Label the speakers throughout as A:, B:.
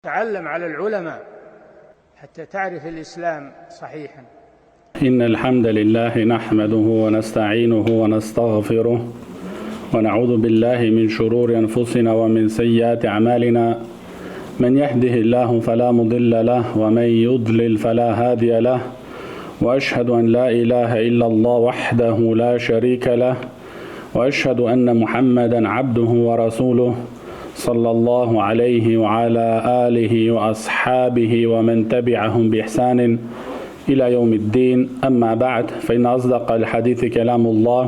A: تعلم على العلماء حتى تعرف الإسلام صحيحا.
B: إن الحمد لله نحمده ونستعينه ونستغفره ونعوذ بالله من شرور أنفسنا ومن سيئات أعمالنا. من يهده الله فلا مضل له ومن يضلل فلا هادي له، وأشهد أن لا إله إلا الله وحده لا شريك له، وأشهد أن محمدا عبده ورسوله صلى الله عليه وعلى آله وأصحابه ومن تبعهم بإحسان إلى يوم الدين. أما بعد، فإن أصدق الحديث كلام الله،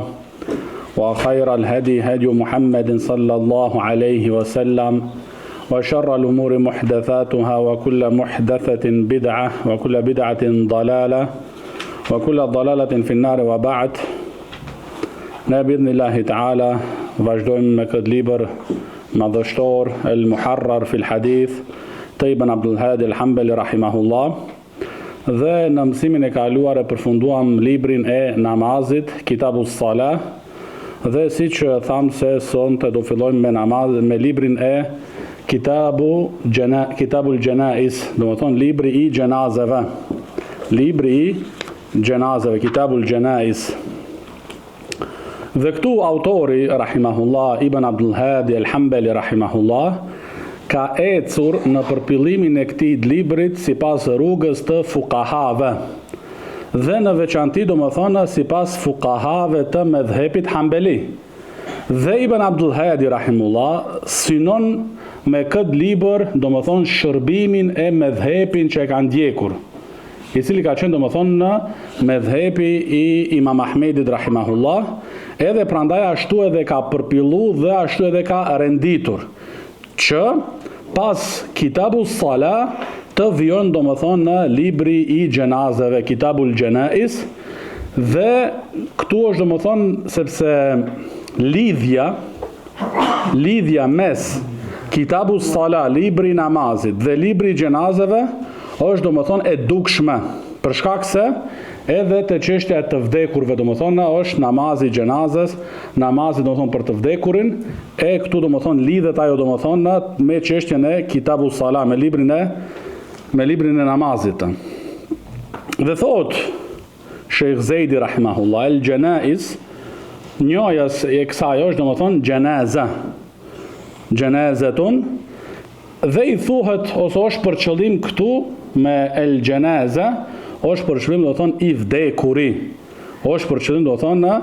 B: وخير الهدي هدي محمد صلى الله عليه وسلم، وشر الأمور محدثاتها، وكل محدثة بدعة، وكل بدعة ضلالة، وكل ضلالة في النار. وبعد، بإذن الله تعالى vazhdojmë me këtë libër madhështor El Muharrar fil Hadith të Ibn Abdul Hadi El Hanbali rahimahullah. Dhe në mësimin e kaluar e përfunduam librin e namazit, Kitabus Salah, dhe siç thamë se sonte do fillojmë me namaz, me librin e Kitabul Janaiz, do të thonë libri i gjenazeve. Libri i gjenazeve, Kitabul Janaiz. Dhe këtu autori rahimahullah Ibn Abdul Hadi El Hanbali rahimahullah ka ecur në përpillimin e këtij librit sipas rrugës të fuqahave, dhe në veçanti do më thonë sipas fuqahave të medhhepit Hanbali. Dhe Ibn Abdul Hadi rahimahullah synon me këtë libër do më thonë shërbimin e medhhepin që e ka ndjekur, i cili ka qenë do më thonë në medhhepi i Imam Ahmedit rahimahullah, edhe prandaj ashtu edhe ka përpillu dhe ashtu edhe ka renditur që pas Kitabus Salah të vijon do më thonë në libri i gjenazeve, Kitabul Janaiz. Dhe këtu është do më thonë sepse lidhja mes Kitabus Salah, libri i namazit, dhe libri i gjenazeve është do më thonë e dukshme, për shkak se edhe të çështja e të vdekurve do më thonë është namazi i gjenazës, namazi do më thonë për të vdekurin, e këtu do më thonë lidhet ajo do më thonë me çështjen e Kitabus Salah, me librin e namazit. Dhe thot Sheikh Zejdi rahimahullah, El Janaiz, njoja e kësaj është do më thonë gjenaza, gjenazatun, dhe i thuhet ose është për qëllim këtu me El Janaza, është për qëllim do thonë i vdekuri, është për qëllim do thonë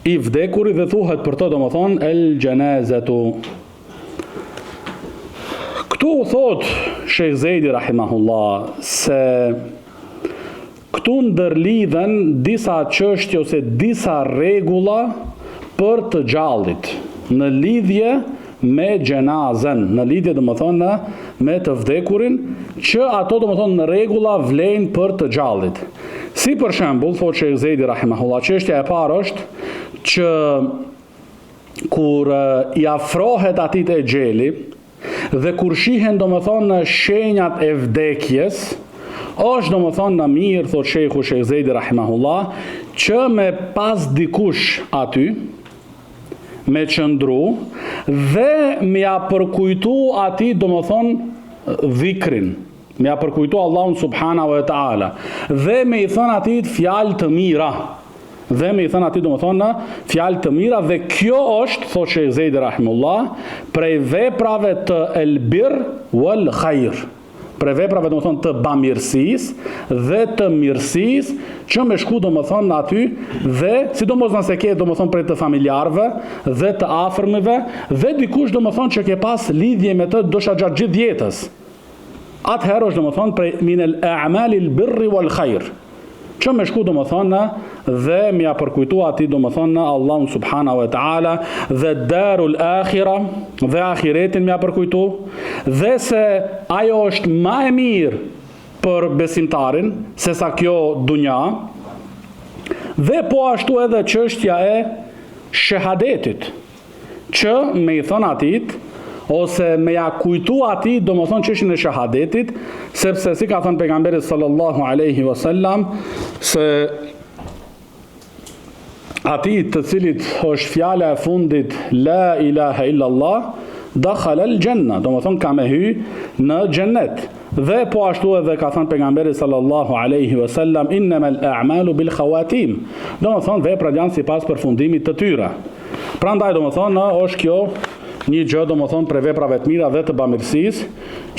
B: i vdekuri, dhe thuhet për të do më thonë El Janazatu. Këtu thot Sheikh Zejdi rahimahullah se këtu ndërlidhen disa çështje ose disa rregulla për të gjallit në lidhje me gjenazën, në lidhje do më thonë me të vdekurin, që ato do më thonë në rregulla vlejnë për të gjallit. Si për shembull, thot Sheikh Zejdi rahimahullah, çështja e parë është që kur i afrohet atit e gjeli dhe kur shihen do më thonë shenjat e vdekjes, është do më thonë në mirë, thot Sheikh Zejdi rahimahullah, që me pas dikush aty, me qëndru dhe me ja përkujtu ati do më thonë dhikrin, me ja përkujtu Allahun subhanahu wa ta'ala, dhe me i thënë ati fjalë të mira, dhe me i thënë ati do më thonë fjalë të mira. Dhe kjo është, thot Sheikh Zejdi rahimullah, prej veprave të elbir wal khajr, prej veprave do më thonë të bamirësis dhe të mirësis, që me shku do më thonë aty, dhe sidomos nëse ke do më thonë prej të familjarve dhe të afërmive, dhe dikush do më thonë që ke pas lidhje me të dosha gjatë gjithë jetës, atëherë është do më thonë prej minel a'malil birri wal khajr, që me shku do më thonë dhe me ja përkujtu ati do më thonë Allahun subhanahu wa ta'ala dhe darul akhira dhe akhiretin me ja përkujtu, dhe se ajo është ma e mirë për besimtarin se sa kjo dunja, dhe po ashtu edhe çështja e shahadetit, që me i thënë atit ose me ja kujtu ati do më thonë çështjen e shahadetit, sepse si ka thënë pejgamberi sallallahu alaihi wasallam se ati të cilit është fjala e fundit la ilaha illallah, dakhala al-janna, do të thonë ka me hy në xhennet. Dhe po ashtu edhe ka thënë pejgamberi sallallahu alaihi wasallam, innamal a'malu bil khawatim, do të thonë veprat janë sipas përfundimit të tyre. Prandaj do të thonë është kjo një gjë do të thonë për veprave të mira dhe të bamirësisë,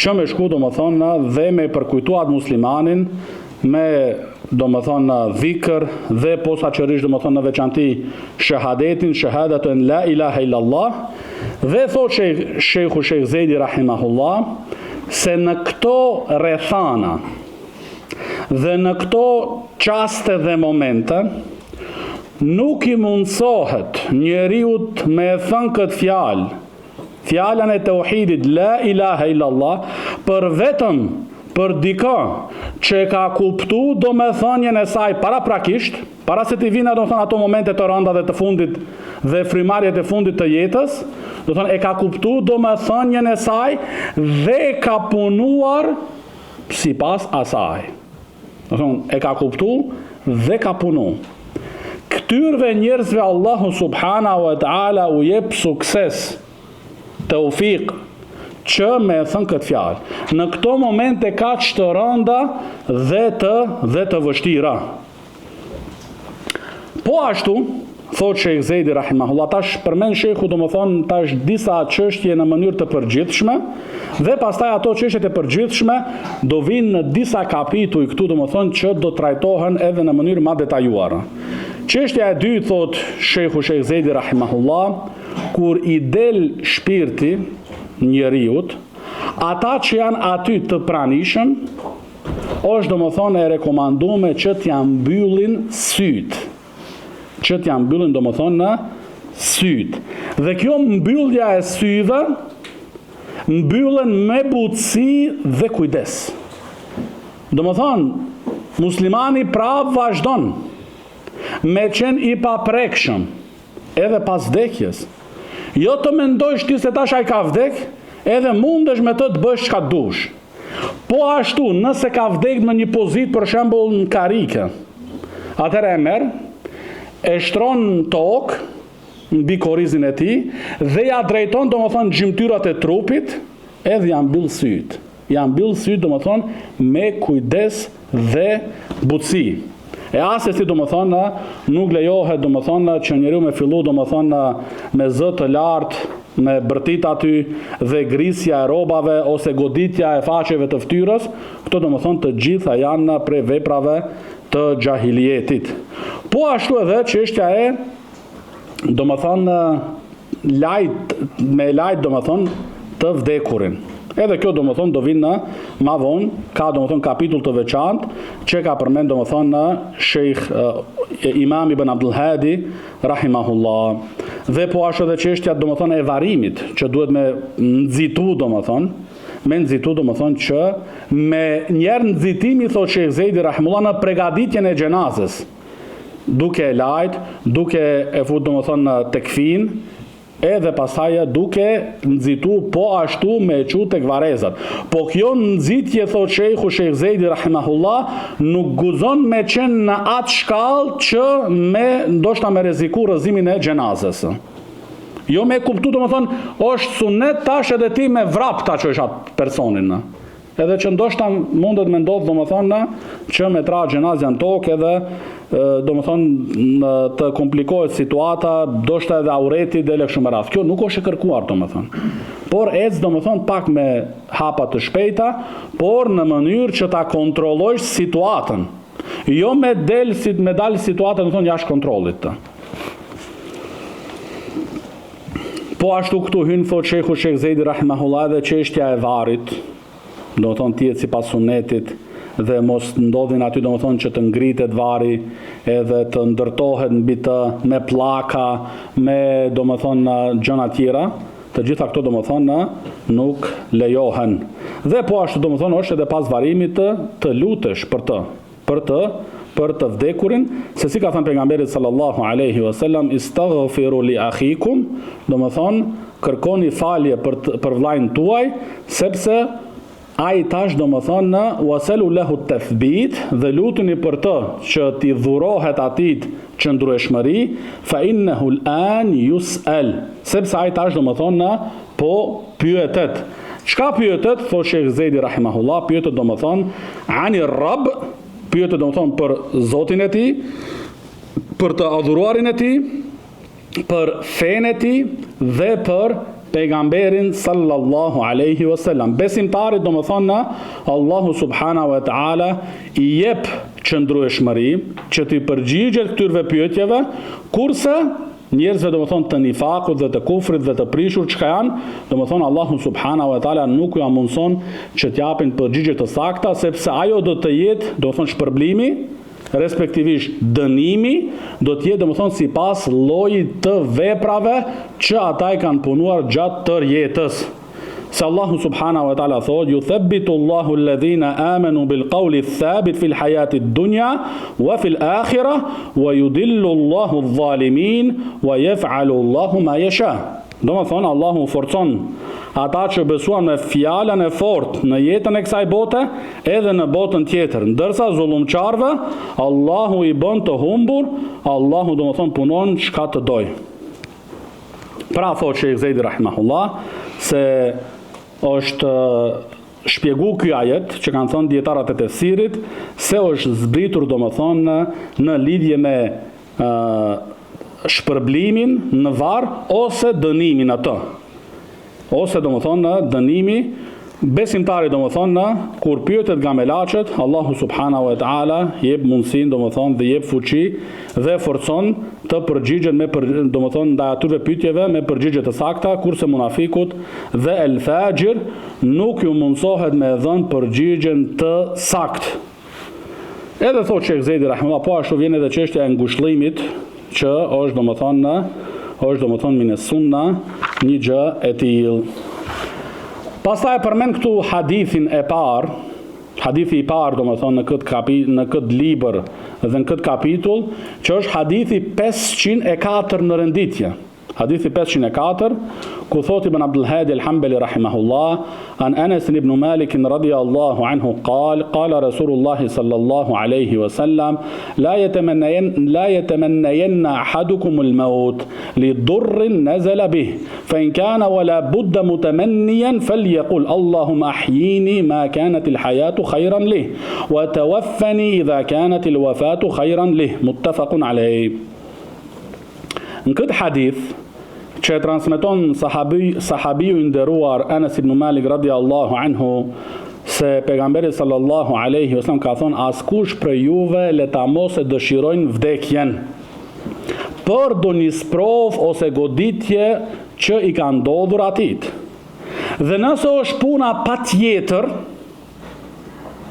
B: që me shku do të thonë dhe me përkujtuat muslimanin me do më thonë dhikr dhe posaçërisht do më thonë në veçanti shahadetin, shahadatun la ilaha illallah. Dhe thot Sheikhu Sheikh Zejdi rahimahullah se në këto rrethana dhe në këto qaste dhe momente nuk i mundsohet njeriut me thënë këtë fjalën e tauhidit la ilaha illallah për vetëm për dika që ka kuptu do me thënjën e saj paraprakisht, para se t'i vina do thënë ato momente të rënda dhe të fundit dhe frimarjet e fundit të jetës, do thënë e ka kuptu do me thënjën e saj dhe ka punuar si pas asaj. Do thënë e ka kuptu dhe ka punu. Këtyrve njerëzve Allahu subhanahu wa ta'ala u jep sukses, taufiq, që me thënë këtë fjalë. Në këto momente ka që të rënda dhe të vështira. Po ashtu, thot Sheikh Zejdi rahimahullah, tash përmend Sheikhu do më thonë tash disa çështje në mënyrë të përgjithshme, dhe pastaj ato çështjet e përgjithshme do vinë në disa kapituj këtu do më thonë që do trajtohen edhe në mënyrë më detajuar. Çështja e dytë thot Sheikhu Sheikh Zejdi rahimahullah, kur i del shpirti njeriut, ata që janë aty të pranishëm, është do më thonë e rekomandume që t'ja mbyllin syt. Që t'ja mbyllin do më thonë në syt. Dhe kjo mbyllja e syve, mbyllen me butësi dhe kujdes. Do më thonë, muslimani prap vazhdon me qenë i paprekshëm, edhe pas vdekjes. Jo të mendojsh ti se tash ai ka vdek, edhe mundesh me të bësh çka dush. Po ashtu, nëse ka vdek në një pozitë për shembull në karike, atëherë e merr, e shtron në tokë, mbi korrizin e tij, dhe ja drejton domethënë gjymtyrat e trupit, edhe ja mbyll syt. Ja mbyll syt domethënë me kujdes dhe butësi. E asesi do më thonë, nuk lejohet do më thonë që njeriu me fillu do më thonë me zë të lartë, me bërtit aty dhe grisja e robave ose goditja e faqeve të ftyrës, këto do më thonë të gjitha janë prej veprave të gjahiljetit. Po ashtu edhe çështja e do më thonë lajt do më thonë të vdekurin. Edhe kjo do më thonë do vinë në ma vonë, ka do më thonë kapitull të veçantë, që ka përmend do më thonë në Sheikh Imam Ibn Abdul Hadi, rahimahullah. Dhe po ashtu edhe çështja do më thonë e varimit, që duhet me nxitu do më thonë, që me njerë nxitimi, thot Sheikh Zejdi rahimullah, në pregaditjen e gjenazës, duke e lajt, duke e fut do më thonë në tekfin, edhe pasaj duke nxitu po ashtu me qu tek varezat. Po kjo nxitje, thot Sheikhu Sheikh Zejdi rahimahullah, nuk guzon me qenë në atë shkallë që ndoshta me rreziku rrëzimin e gjenazës. Jo me kuptu do më thonë, është sunet tash edhe ti me vrap ta që është atë personin. Edhe që ndoshta mundet me ndodhë do më thonë që me tra gjenazja në tokë edhe do më thonë të komplikohet situata, ndoshta edhe aureti dhe lek shumë rast. Kjo nuk është e kërkuar do më thonë. Por ec do më thonë pak me hapa të shpejta, por në mënyrë që ta kontrollojsh situatën. Jo me dalë situatën do më thonë jashtë kontrollit të. Po ashtu këtu hynë thot Sheikhu Sheikh Zejdi rahimahullah dhe çështja e varrit, do të thonë tjetë si pas sunetit dhe mos ndodhin aty do të thonë që të ngritet vari edhe të ndërtohet mbi të me pllaka, me do të thonë gjëra tjera, të gjitha këto do të thonë nuk lejohen. Dhe po ashtu do të thonë është edhe pas varimit të lutesh për të vdekurin, se si ka thënë pejgamberi sallallahu alaihi wasallam, istaghfiru li akhikum, do të thonë kërkoni falje për vllajën tuaj, sepse ai tash do më thonë wasalu lahu tathbit, dhe lutuni për të që t'i dhurohet atit qëndrueshmëri, fa innahu al-an yus'al, sepse ai tash do më thonë po pyetet. Çka pyetet? Thotë Sheikh Zejdi rahimahullah, pyetet domethënë ani Rabb, pyetet domethënë për Zotin e tij, për të adhuruarin e tij, për fenë e tij dhe për pejgamberin sallallahu alaihi wasallam. Besimtarit domethënë Allahu subhanahu wa taala i jep qëndrueshmëri që t'i përgjigjet këtyre pyetjeve, kurse njerëzve domethënë të nifakut dhe të kufrit dhe të prishur çka janë, domethënë Allahu subhanahu wa taala nuk ja mundson që t'japin përgjigje të sakta, sepse ajo do të jetë domethënë shpërblimi, respektivisht dënimi, do të jetë domethënë sipas llojit të veprave që ata i kanë punuar gjatë tërë jetës. Se Allahu subhanahu wa taala thotë: "Yuthabbitu Allahu alladhina amanu bil qawli thabit fil hayati ad-dunya wa fil akhirah wa yudillu Allahu adh-dhalimin wa yaf'alu Allahu ma yasha." Domethënë Allahu forcon ata që besuan me fjalën e fortë në jetën e kësaj bote edhe në botën tjetër, ndërsa zullumçarve Allahu i bën të humbur, Allahu domethënë punon çka të doj. Pra thotë Sheikh Zejdi rahimahullah se është shpjegu ky ajet që kanë thënë dietarët e tefsirit se është zbritur domethënë në lidhje me shpërblimin në varr ose dënimin atë. Ose domethënë dënimi, besimtari domethënë kur pyetet nga melaçet, Allahu subhanahu wa taala jep mundësinë domethënë dhe jep fuqi dhe forcon të përgjigjen me domethënë ndaj atyre pyetjeve me përgjigje të sakta, kurse munafikut dhe el fajir nuk ju mundsohet me dhënë përgjigjen të saktë. Edhe thotë Sheikh Zejdi rahimahullah, po ashtu vjen edhe çështja e ngushëllimit që është domethënë min sunna një gjë e tillë. Pastaj përmend këtu hadithin e parë, hadithi i parë domethënë në këtë libër dhe në këtë kapitull, që është hadithi 504 në renditje. Hadithi 504, ku thot Ibn Abdul Hadi al-Hanbali rahimahullah, an Anas ibn Malik radiyallahu anhu qala Rasulullah sallallahu alayhi wa sallam, la yatamannayanna ahadukum al-maut li durrin nazala bih, fa in kana wala budda mutamanniyan falyaqul Allahumma ahyini ma kanat al-hayatu khayran lih wa tawaffani idha kanat al-wafatu khayran lih. Muttafaqun alayh. Në këtë hadith që e transmeton sahabiu i nderuar Anas ibn Malik radiyallahu anhu, se pejgamberi sallallahu alaihi wasallam ka thonë: askush prej juve le ta mos e dëshirojnë vdekjen për ndonjë sprov ose goditje që i ka ndodhur atit. Dhe nëse është puna patjetër,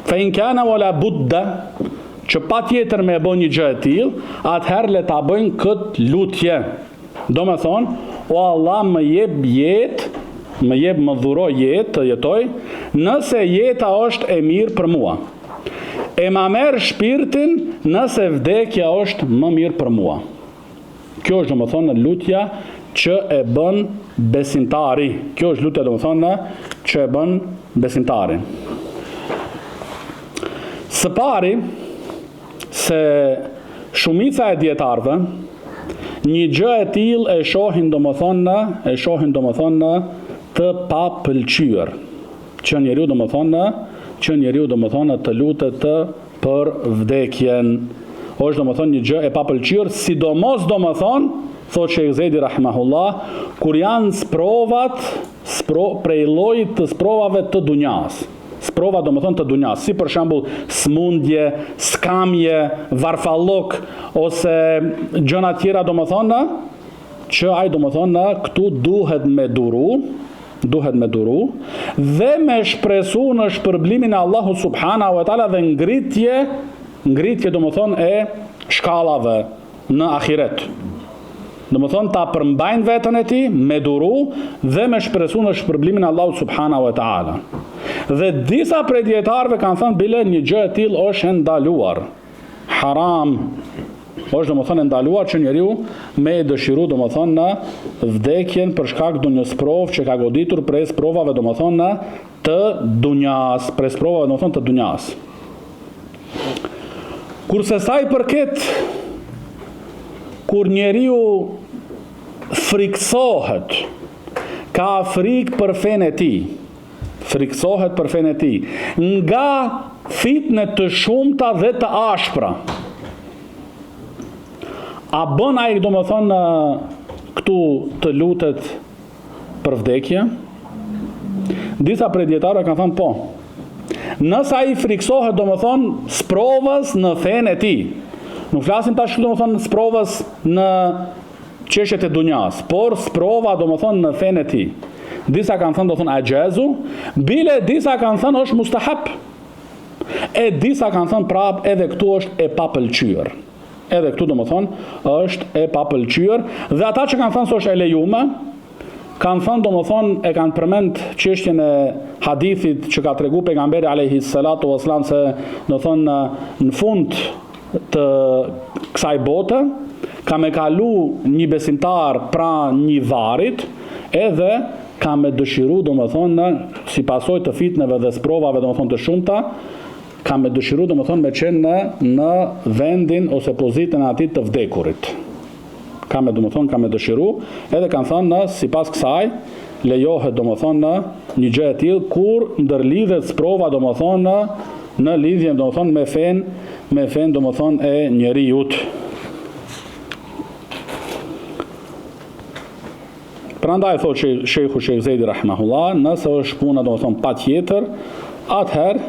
B: fa in kana wala budda, që patjetër me bën një gjë e tillë, atëherë le ta bëjnë këtë lutje. Do me thonë, o Allah më jep jetë, më dhuro jetë të jetoj, nëse jeta është e mirë për mua. E ma merë shpirtin nëse vdekja është më mirë për mua. Kjo është do me thonë lutja që e bën besimtari. Kjo është lutja do me thonë që e bën besimtari. Së pari, se shumica e dietarëve një gjë e tillë e shohin domethënë të papëlqyer, që njeriu domethënë të lutet për vdekjen. Është domethënë një gjë e papëlqyer, sidomos domethënë, thotë Sheikh Zejdi rahimahullah, kur janë sprovat prej llojit të sprovave të dunjas. Sprova domethënë të dunjas, si për shembull smundje, skamje, varfallok ose gjëra tjera domethënë që ai domethënë këtu duhet me duru dhe me shpresu në shpërblimin e Allahu subhanahu wa taala dhe ngritje domethënë e shkallave në ahiret. Domethënë ta përmbajnë veten e tij me duru dhe me shpresu në shpërblimin e Allahut subhanahu wa taala. Dhe disa prej dietarëve kanë thënë bile një gjë e tillë është ndaluar. Haram. Është domethënë ndaluar që njeriu me dëshiru domethënë vdekjen për shkak të një sprovë që ka goditur prej sprovave domethënë të dunjas, prej sprovave domethënë të dunjas. Kurse sa i përket kur njeriu friksohet ka frikë për fenë e tij, friksohet për fenë e tij, nga fitne të shumta dhe të ashpra, a bën ai domethënë këtu të lutet për vdekje? Disa prej dietarëve kanë thënë po. Nëse ai friksohet domethënë sprovës në fenë e tij. Nuk flasim tash domethënë sprovës në çështjet e dunjas, por sprova domethënë në fenë e tij. Disa kanë thënë domethënë ajezu, bile disa kanë thënë është mustahab. E disa kanë thënë prap edhe këtu është e papëlqyer. Edhe këtu domethënë është e papëlqyer, dhe ata që kanë thënë se është e lejuar, kanë thënë domethënë e kanë përmend çështjen e hadithit që ka treguar pejgamberi alayhi salatu wasalam se domethënë në fund të kësaj bote ka me kalu një besimtar pranë një varrit, edhe ka me dëshiru domethënë si pasojë të fitneve dhe sprovave domethënë të shumta, ka me dëshiru domethënë me qenë në vendin ose pozitën e atij të vdekurit. Ka me dëshiru, edhe kanë thënë sipas kësaj lejohet domethënë një gjë e tillë kur ndërlidhet sprova domethënë në lidhje domethënë me fen domethënë e njeriut. Prandaj thotë Sheikhu Sheikh Zejdi rahimahullah, nëse është puna domethënë patjetër, atëherë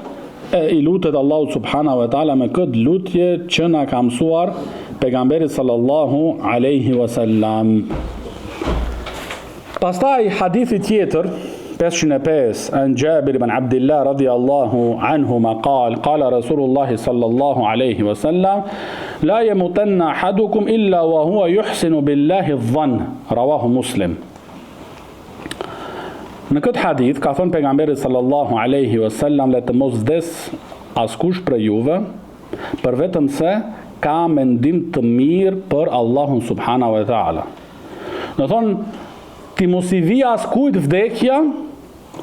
B: i lutet Allahu subhanahu wa taala me këtë lutje që na ka mësuar pejgamberi sallallahu alaihi wasallam. Pastaj hadithi tjetër 505 an Jabir ibn Abdullah radiyallahu anhuma qala Rasulullah sallallahu alaihi wasallam la yamutanna ahadukum illa wa huwa yuhsinu billahi adh-dhann, rawahu Muslim. Në këtë hadith ka thënë pejgamberi sallallahu alaihi wasallam le të mos vdes askush prej juve për vetëm se ka mendim të mirë për Allahun subhanahu wa taala. Do thonë ti mos i vi askujt vdekja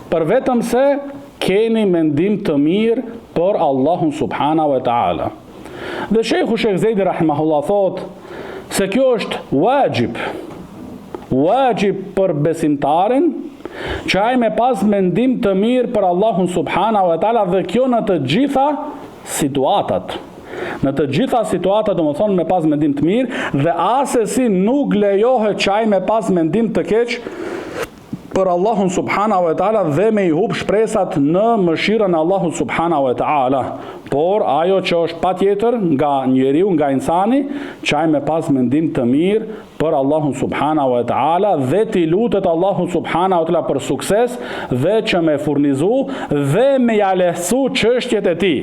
B: për vetëm se keni mendim të mirë për Allahun subhanahu wa taala. Dhe Sheikhu Sheikh Zejdi rahimahullah thot se kjo është wajib për besimtarin që ai me pas mendim të mirë për Allahun subhanahu wa taala, dhe kjo në të gjitha situatat. Në të gjitha situatat domethënë me pas mendim të mirë, dhe asesi nuk lejohet që ai me pas mendim të keq për Allahun subhanahu wa taala dhe me i hub shpresat në mëshirën e Allahut subhanahu wa taala. Por ajo që është patjetër nga njeriu, nga insani, që ai me pas mendim të mirë për Allahun subhanahu wa taala dhe ti lutet Allahun subhanahu wa taala për sukses dhe që me furnizu dhe me ja lehtësu çështjet e tij.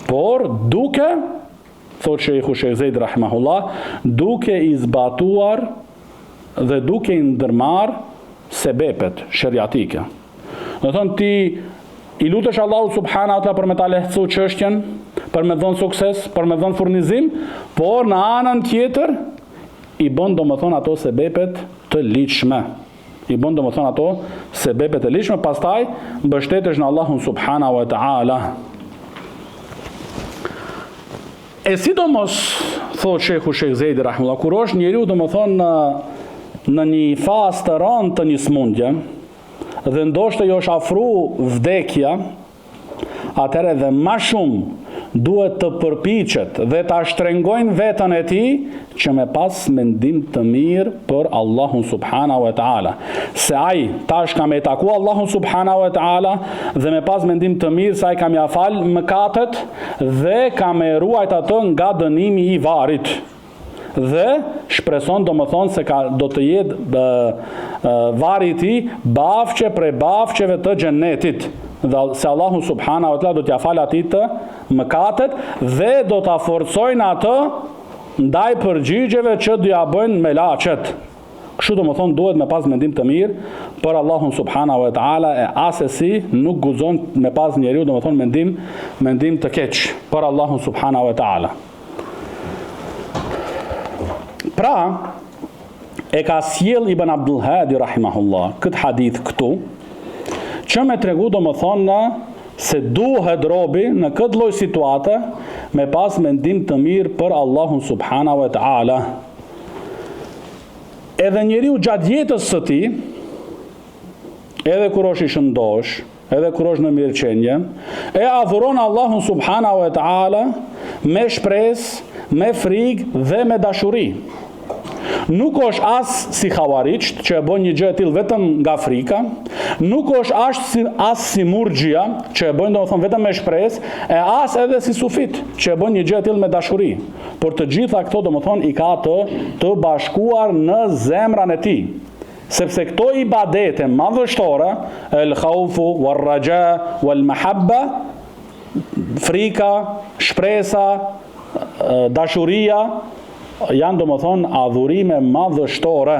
B: Por duke, thotë Sheikhu Sheikh Zejdi rahimahullah, duke i zbatuar dhe duke i ndërmarr sebepet sheriatike. Do thonë ti i lutesh Allahu subhanahu wa taala për me ta lehtësu çështjen, për me dhënë sukses, për me dhënë furnizim, por në anën tjetër i bën domethënë ato sebepet të ligjshme. I bën domethënë ato sebepet të ligjshme, pastaj mbështetesh në Allahun subhanahu wa taala. E sidomos, thotë Sheikhu Sheikh Zejdi rahimahullah, kur është njeriu domethënë në një fazë të rëndë të një smundje dhe ndoshta jo është afru vdekja, atëherë dhe më shumë duhet të përpiqet dhe ta shtrengojnë veten e tij që me pas mendim të mirë për Allahun subhanahu wa taala. Se ai tash ka me taku Allahun subhanahu wa taala dhe me pas mendim të mirë se ai ka m'ia fal mëkatet dhe ka me ruajt ato nga dënimi i varrit. Dhe shpreson domethënë se do të jetë vari i tij bafqe prej bafqeve të xhenetit, dhe se Allahu subhanahu wa taala do t'ia falë atij të mëkatet dhe do ta forcojnë atë ndaj përgjigjeve që do ja bëjnë me laçet. Kështu domethënë duhet me pas mendim të mirë për Allahun subhanahu wa taala, e asesi nuk guxon me pas njeriu domethënë mendim të keq për Allahun subhanahu wa taala. Pra, e ka sjell Ibn Abdul Hadi rahimahullah këtë hadith këtu, që me tregu domethënë se duhet robi në këtë lloj situate me pas mendim të mirë për Allahun subhanahu wa taala. Edhe njeriu gjatë jetës së tij edhe kur është i shëndosh, edhe kur është në mirëqenie, e adhuron Allahun subhanahu wa ta'ala me shpresë, me frikë dhe me dashuri. Nuk është as si Khawarijt që e bën një gjë e tillë vetëm nga frika, nuk është as si Murxhia që e bën domethënë vetëm me shpresë, e as edhe si Sufit që e bën një gjë e tillë me dashuri. Por të gjitha këto domethënë i ka të bashkuar në zemrën e tij. Sepse këto ibadete madhështore, el khaufu, wal raja, wal mahabba, frika, shpresa, dashuria, janë domethënë adhurime madhështore,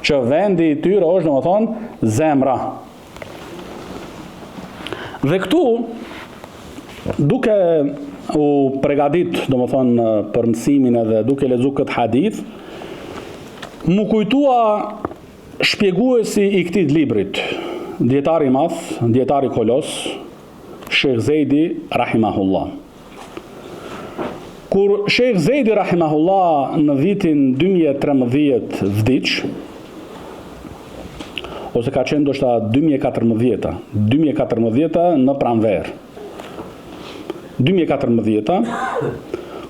B: që vendi i tyre është domethënë zemra. Dhe këtu, duke u përgatit domethënë për mësimin edhe duke lexuar këtë hadith, më kujtua shpjeguesi i këtij librit, dietari i madh, dietari kolos, Sheikh Zejdi rahimahullah. Kur Sheikh Zejdi rahimahullah në vitin 2013 vdiq, ose ka qenë ndoshta 2014 në pranverë. 2014,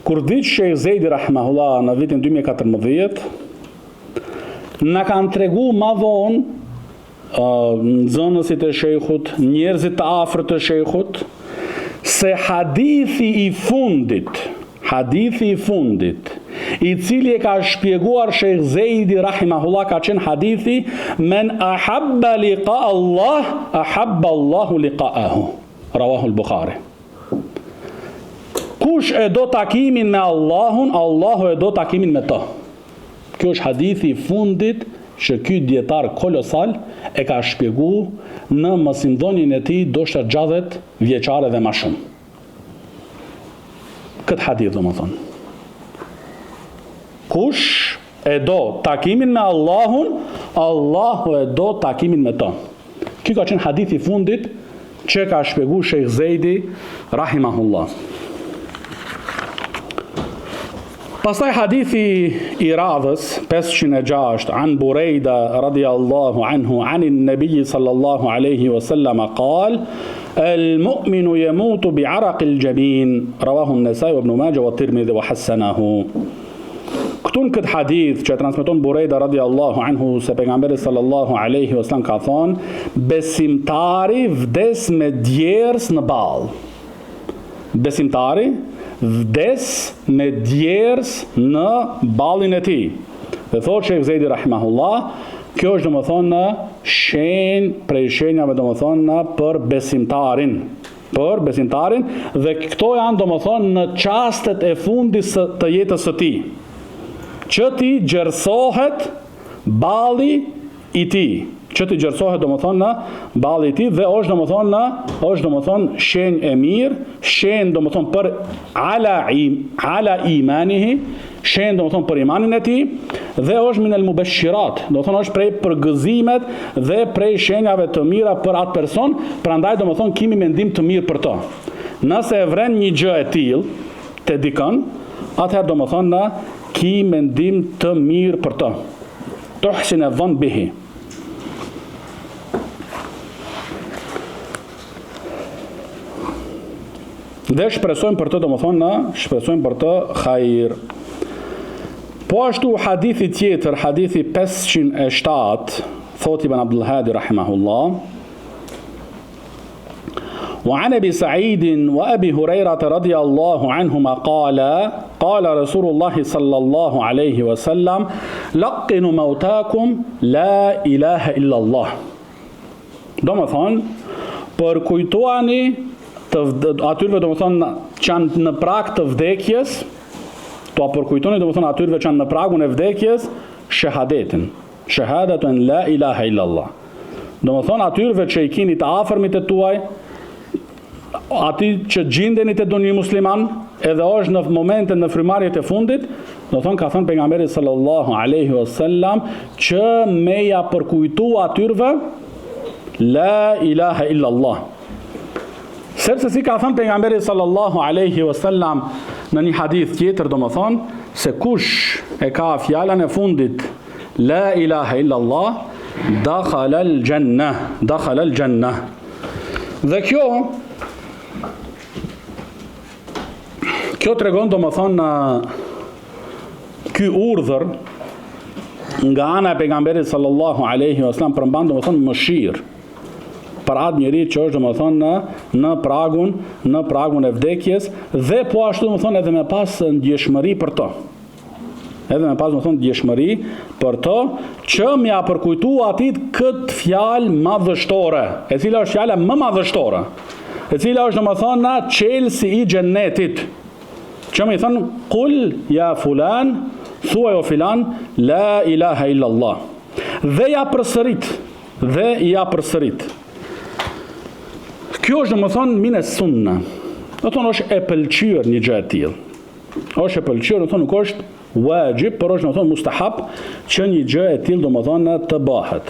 B: kur vdiq Sheikh Zejdi rahimahullah në vitin 2014, na kanë tregu ma vonë nxënësit e shejkhut, njerëzit të afërt të shejkhut, se hadithi i fundit, i cili e ka shpjeguar Sheikh Zejdi rahimahullah, ka qenë hadithi men ahabba liqa Allah, ahabba Allahu liqa'ahu, rawahu al-Bukhari. Kush e do takimin me Allahun, Allahu e do takimin me të. Kjo është hadithi i fundit që ky dietar kolosal e ka shpjeguar në mësimdhënien e tij ndoshta 60 vjeçare dhe më shumë. Këtë hadith domethënë. Kush e do takimin me Allahun, Allahu e do takimin me të. Ky ka qenë hadithi i fundit që ka shpjeguar Sheikh Zejdi rahimahullah. Pastaj hadithi i radhës 506 an Burejda radiyallahu anhu anin Nabi sallallahu alaihi wasallam qal المؤمن يموت بعرق الجبين رواه النسائي وابن ماجه والترمذي وحسنه. Këtu në këtë hadith që transmeton Burejda radiyallahu anhu se pejgamberi sallallahu alaihi wasallam ka thonë, besimtari vdes me djers në ball. Besimtari vdes me djers në ballin e tij. Dhe thotë Sheikh Zejdi rahimahullah, kjo është domethënë shenjë prej shenjave domethënë për besimtarin. Për besimtarin, dhe këto janë domethënë në çastet e fundit të jetës së tij. Që ti gjersohet balli i tij. Që ti gjersohet domethënë në balli i tij dhe është domethënë shenjë e mirë, shenjë domethënë për ala imanihi, shenjë domethënë për imanin e tij, dhe është min el mubashirat, domethënë është prej përgëzimet dhe prej shenjave të mira për atë person, prandaj domethënë kemi mendim të mirë për to. Nëse e vren një gjë e tillë te dikën, atëherë domethënë ki mendim të mirë për to. Tuhsin adh-dhann bihi. Dhe shpresojmë për të domethënë, shpresojmë për të hajër. Po ashtu hadithi tjetër, hadithi 507, thot Ibn Abdul Hadi rahimahullah, وعن أبي سعيد وأبي هريرة رضي الله عنهما قال رسول الله صلى الله عليه وسلم لقنوا موتاكم لا إله إلا الله. Domethënë, përkujtoani atyre domethënë që janë në prag të vdekjes, to përkujtoni domethënë atyre që janë në pragun e vdekjes, shahadetin, shahadatun la ilaha illa Allah. Domethënë atyre që i keni të afërmit e tuaj, ati që gjindeni të doni musliman, edhe është në momente në frymarrjet e fundit, do thonë ka thënë pejgamberi sallallahu alaihi wasallam që me ja përkujtu atyre la ilaha illa Allah. Sepse si ka thënë pejgamberi sallallahu alaihi wasallam në një hadith tjetër, do më thonë se kush e ka fjalën e fundit la ilaha illa Allah, dakhala al-jannah. Dhe kjo tregon domethënë ky urdhër nga ana e pejgamberit sallallahu alaihi wasallam përmban domethënë mëshirë për atë njeri që është domethënë në pragun e vdekjes dhe po ashtu domethënë edhe me pas ndjeshmëri për to. Edhe me pas domethënë ndjeshmëri për to që m'ia përkujtua atit këtë fjalë madhështore, e cila është fjala më madhështore, e cila është domethënë çelësi i xhennetit. Që më i thënë, kul ja fulan, thuaj o filan, la ilaha illallah. Dhe ja përsërit. Kjo është domethënë min e sunna. Do thonë është e pëlqyer një gjë e tillë. Është e pëlqyer, do thonë nuk është wajib, por është domethënë mustahab që një gjë e tillë domethënë të bëhet.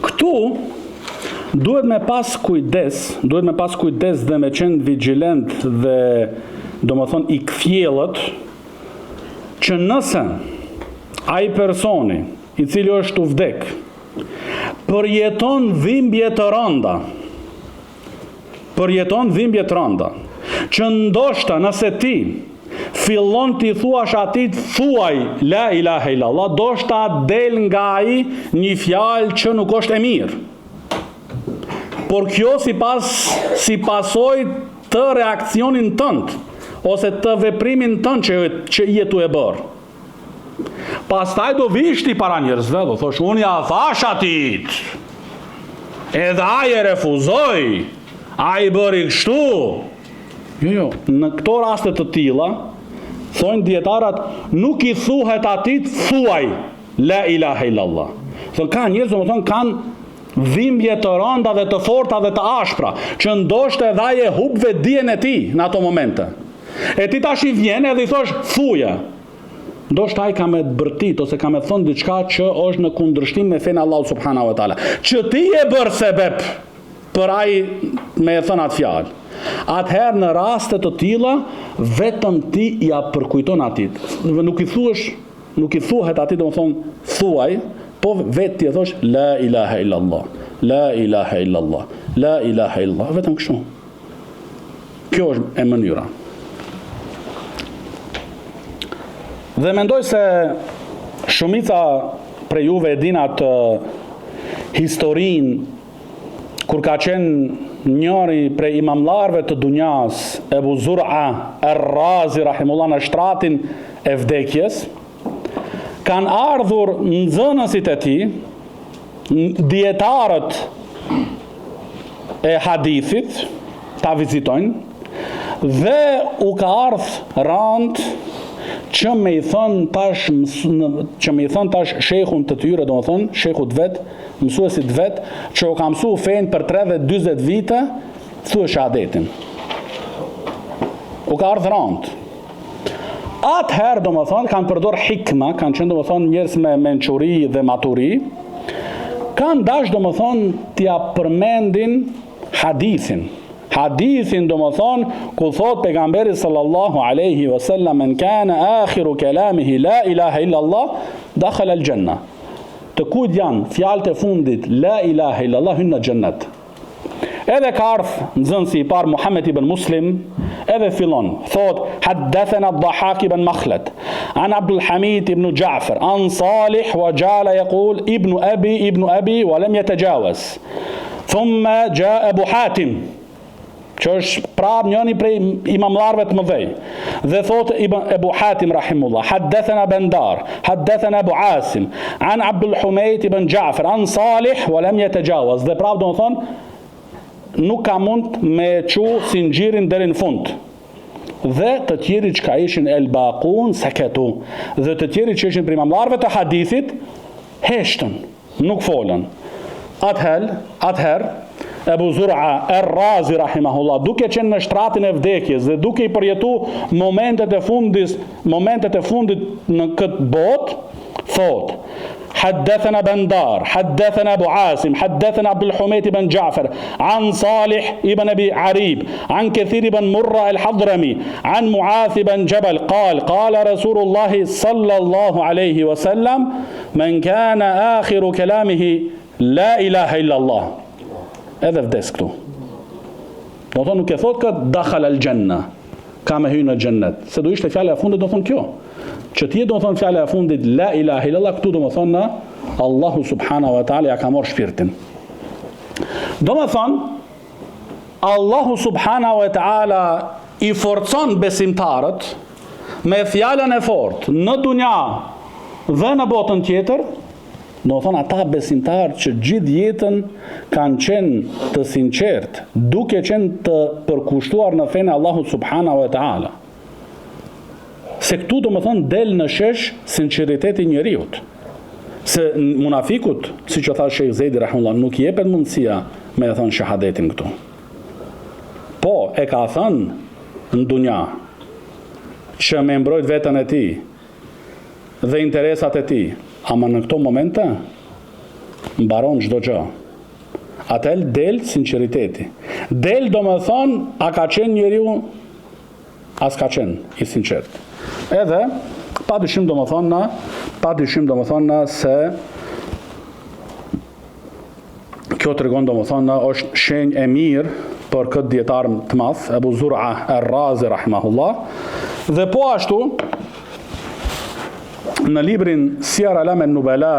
B: Këtu duhet me pas kujdes dhe me qenë vigjilent dhe domethënë i kthjellët që nëse ai personi i cili është u vdek përjeton dhimbje të rënda, që ndoshta nëse ti fillon t'i thuash atit thuaj la ilaha illallah, ndoshta del nga ai një fjalë që nuk është e mirë. Por kjo si pasojë të reakcionin tënd ose të veprimin tënd që jetu e bërë. Pastaj do vish ti para njerëzve, do thosh unë ja thash atit, edhe ai e refuzoi, ai bëri kështu. Jo, në këto raste të tilla, thonë dietarët, nuk i thuhet atit thuaj la ilaha illallah. Thonë ka njerëz domethënë kanë dhimbje të rënda dhe të forta dhe të ashpra, që ndoshta edhe ai e hub vetdijen e tij në ato momente. E ti tash i vjen edhe i thosh thuja. Ndoshta ai ka me të bërtit ose ka me thënë diçka që është në kundërshtim me fenë Allahu subhanahu wa taala. Që ti e bër sebeb për ai me e thënë atë fjalë. Atëherë në raste të tilla vetëm ti ja përkujton atit. Nuk i thuhet atit domethënë thuaj, po vetë ti e thosh la ilaha illallah, la ilaha illallah, la ilaha illallah, vetëm kështu. Kjo është e mënyra. Dhe mendoj se shumica prej juve e din atë historinë kur ka qenë njëri prej imamlarve të dunjas, Ebu Zur'a ar-Razi rahimullah në shtratin e vdekjes, kanë ardhur nxënësit e tij, dietarët e hadithit, ta vizitojnë, dhe u ka ardhur rand që me i thënë tash shehun të tyre, domethënë shehut vet, mësuesit vet, që u ka mësu fenë për 30-40 vite, thuaj shahadetin. U ka ardhur rand. Atëherë domethënë kanë përdor hikma, kanë qenë domethënë njerëz me mençuri dhe maturi, kanë dash domethënë t'ia përmendin hadithin domethënë ku thot pejgamberi sallallahu alaihi wasallam men kana akhiru kalamihi la ilaha illa Allah dakhala al-janna. Të kujt janë fjalët e fundit la ilaha illa Allah hyn në xhennet. Edhe ka ardhur nxënësi i parë Muhammed ibn Muslim, edhe fillon thot haddathana ad-Dhahhak ibn Makhlad an Abdul Hamid ibn Ja'far an Salih wa jala yaqul ibn abi wa lam yatajawaz. Thumma jaa Abu Hatim, që është prap njëni prej imamlarve të mëdhej, dhe thot Ebu Hatim rahimullah, haddathana Bandar, haddathana Abu Asim, an Abdul Humayt ibn Ja'far, an Salih, wa lam yatajawaz, dhe prap do më thonë, nuk ka mund me qu sinxhirin deri në fund. Dhe të tjeri që ka ishin el baqun saketu, dhe të tjeri që ishin prej imamlarve të hadithit, heshtën, nuk folën. Atëherë, Ebu Zur'a ar-Razi rahimahullah, duke qenë në shtratin e vdekjes dhe duke i përjetu momentet e fundit në këtë botë, thot حدثنا بندار حدثنا أبو عاصم حدثنا عبد الحميد بن جعفر عن صالح بن أبي عريب عن كثير بن مرة الحضرمي عن معاذ بن جبل قال قال رسول الله صلى الله عليه وسلم من كان آخر كلامه لا إله إلا الله. Edhe vdes këtu. Do thonë nuk e thot këtë dakhal al janna, ka me hyrë në xhennet. Se do ishte fjala e fundit, do thonë kjo. Që ti do thonë fjala e fundit la ilaha illallah, këtu do më thonë Allahu subhanahu wa taala ja ka marrë shpirtin. Do më thonë Allahu subhanahu wa taala i forcon besimtarët me fjalën e fortë në dunja dhe në botën tjetër. Do të thonë ata besimtarë që gjithë jetën kanë qenë të sinqert, duke qenë të përkushtuar në fenë Allahu subhanahu wa taala. Se këtu do më thonë del në shesh sinceriteti njeriut. Se munafikut, si që tha Sheikh Zejdi rahimullah, nuk jepet mundësia me e thonë shahadetin këtu. Po, e ka thënë në dunja që me mbrojt vetën e ti dhe interesat e ti, ama në këto momente mbaron çdo gjë. Atel del sinceriteti. Del do më thonë, a ka qenë njeriu, as ka qenë i sinqert. Edhe, pa dyshim do më thonë se kjo të regon do më thonë është shenjë e mirë për këtë dietar të madh, Abu Zur'a ar-Razi rahimahullah. Dhe po ashtu, në librin Siyar A'lam an-Nubala,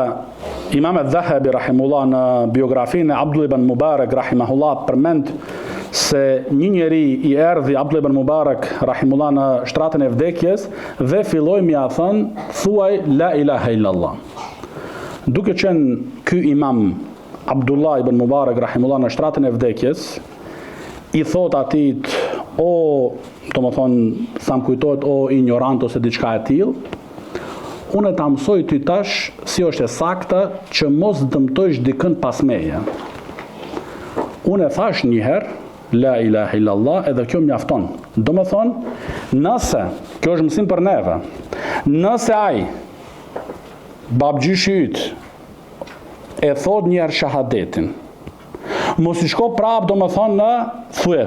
B: Imam al-Dhahabi rahimahullah në biografinë e Abdullah ibn Mubarak rahimahullah përmend se një njeri i erdhi Abdullah ibn Mubarak rahimahullah në shtratën e vdekjes dhe filloi m'ia thënë thuaj la ilaha illallah. Duke qenë ky imam Abdullah ibn Mubarak rahimahullah në shtratën e vdekjes, i thot atit o, do më thonë, sa më kujtohet o ignorant ose diçka e tillë, unë ta mësoj ty tash si është e sakta që mos dëmtojsh dikën pas meje. Unë e thash njëherë, la ilaha illallah, edhe kjo mjafton. Do më thonë, nëse, kjo është mësim për neve, nëse ai, babgjyshi yt, e thot njëherë shahadetin, mos i shko prap do më thonë në thue,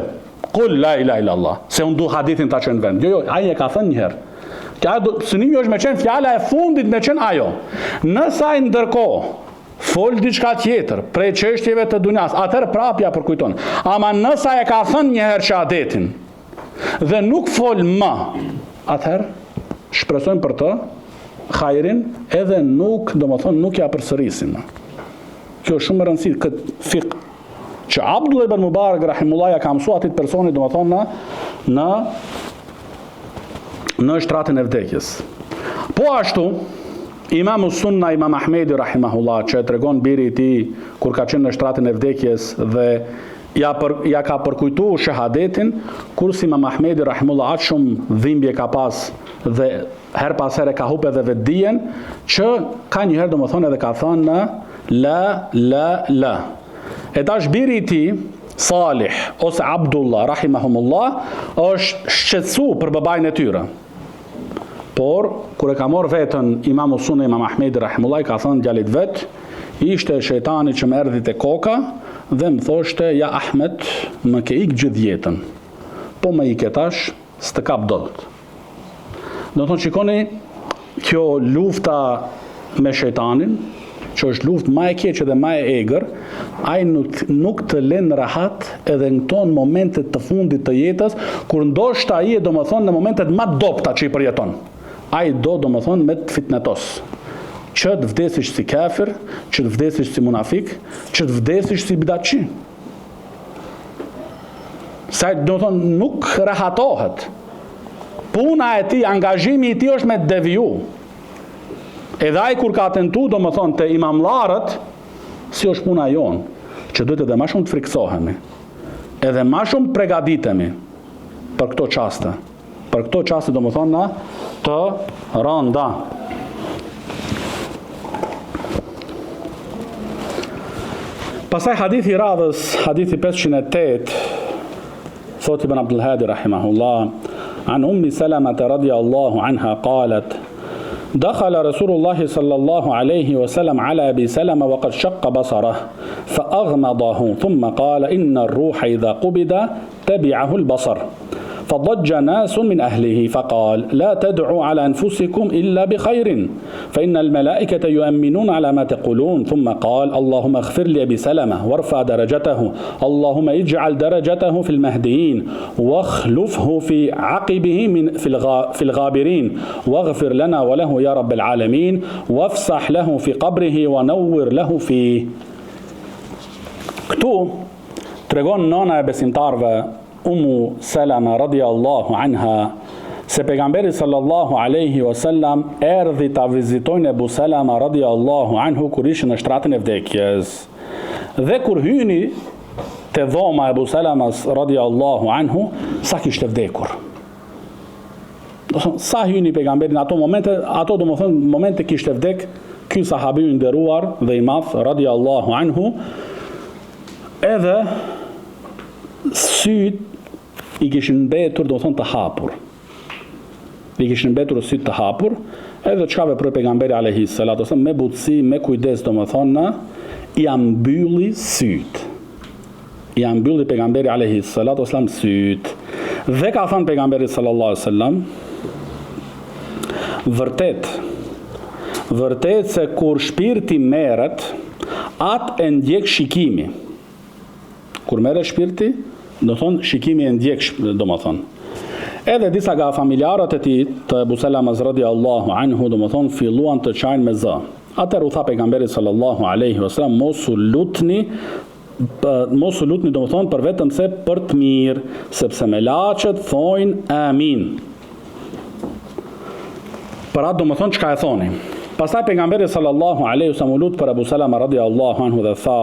B: kul la ilaha illallah, se unë du hadithin ta qenë vend. Jo, ai e ka thënë njëherë. Synimi është me qenë fjala e fundit me qenë ajo. Nësa ai ndërkohë fol diçka tjetër prej çështjeve të dunjas, atëherë prapja përkujton. Ama nësa e ka thënë një herë shahadetin dhe nuk fol më, atëherë shpresojmë për të hajrin edhe nuk, domethënë nuk ja përsërisin. Kjo është shumë e rëndësishme këtë fiqh që Abdullah ibn Mubarak rahimullah ja ka mësuar atit personi domethënë në shtratën e vdekjes. Po ashtu, Imam Sunna Imam Ahmedi rahimahullah që e tregon biri i tij kur ka qenë në shtratën e vdekjes dhe ja ka përkujtu shahadetin, kurse Imam Ahmedi rahimahullah atë shumë dhimbje ka pas dhe her pas here ka hupe dhe vetdijen që ka njëherë domethënë edhe ka thënë la. E tash biri i tij Salih ose Abdullah rahimahumullah është shqetësu për babajnë e tyre. Por, kur e ka morë vetën Imam Sunna Imam Ahmedi rahimullah, ka thënë djalit vet, ishte shejtani që më erdhi te koka dhe më thoshte, ja Ahmed, më ke ik gjithë jetën, po më ik tash, s'të kap dot. Do të thonë, shikoni, kjo lufta me shejtanin, që është luftë më e keqe dhe më e egër, ai nuk të lën rahat edhe në këto momentet të fundit të jetës, kur ndoshta ai e domethënë në momentet më dobta që i përjeton. Ai do domethënë me të fitnetos. Që të vdesish si kafir, që të vdesish si munafik, që të vdesish si bidatçi. Sa domethënë nuk rahatohet. Puna e tij, angazhimi i tij është me të deviju. Edhe ai kur ka tentu, do më thonë, të imamlarët, si është puna jonë, që duhet edhe ma shumë të friksohemi, edhe ma shumë pregaditemi për këto qaste. Për këto qaste, do më thonë, na të rënda. Pasaj hadithi radhës, hadithi 508, thot ibn Abdul Hadi rahimahullah, an ummi Salamata radiyallahu anha qalet, دخل رسول الله صلى الله عليه وسلم على أبي سلمة وقد شق بصره فأغمضه ثم قال إن الروح إذا قبض تبعه البصر فضج ناس من أهله فقال لا تدعوا على أنفسكم إلا بخير فإن الملائكة يؤمنون على ما تقولون ثم قال اللهم اغفر لأبي سلمة وارفع درجته اللهم اجعل درجته في المهديين واخلفه في عقبه في الغابرين واغفر لنا وله يا رب العالمين وافسح له في قبره ونور له فيه. Këtu tregon nona e besimtarve Umu Salama radiallahu anha se pejgamberi sallallahu alaihi wasallam erdhi ta vizitojnë Ebu Salama radiallahu anhu kur ishin në shtratën e vdekjes. Dhe kur hyni te dhoma Ebu Salamas radiallahu anhu, sa kishte vdekur. Sa hyni pejgamberi në ato momente, ato do më thënë momente kishte vdek ky sahabi i nderuar dhe i madh radiallahu anhu, edhe syt i kishin mbetur, do thonë, të hapur. I kishin mbetur syt të hapur, edhe çka veproi pejgamberi alayhi salatu wasallam me butësi, me kujdes, do më thonë, i ambylli syt. I ambylli pejgamberi alayhi salatu wasallam syt. Dhe ka thënë pejgamberi sallallahu alaihi wasallam, vërtet se kur shpirti merret, atë e ndjek shikimi. Kur merret shpirti, do thonë shikimi e ndjek, do më thonë. Edhe disa nga familjarët e tij të Ebu Salamas radiallahu anhu, do më thonë, filluan të çajnë me zë. Atëherë u tha pejgamberi sallallahu alaihi wasallam, mos u lutni, do më thonë, për vetëm se për të mirë, sepse me laçet thojnë amin. Për atë do më thonë çka e thoni. Pastaj pejgamberi sallallahu alaihi wasallam u lut për Ebu Salama radiallahu anhu dhe tha: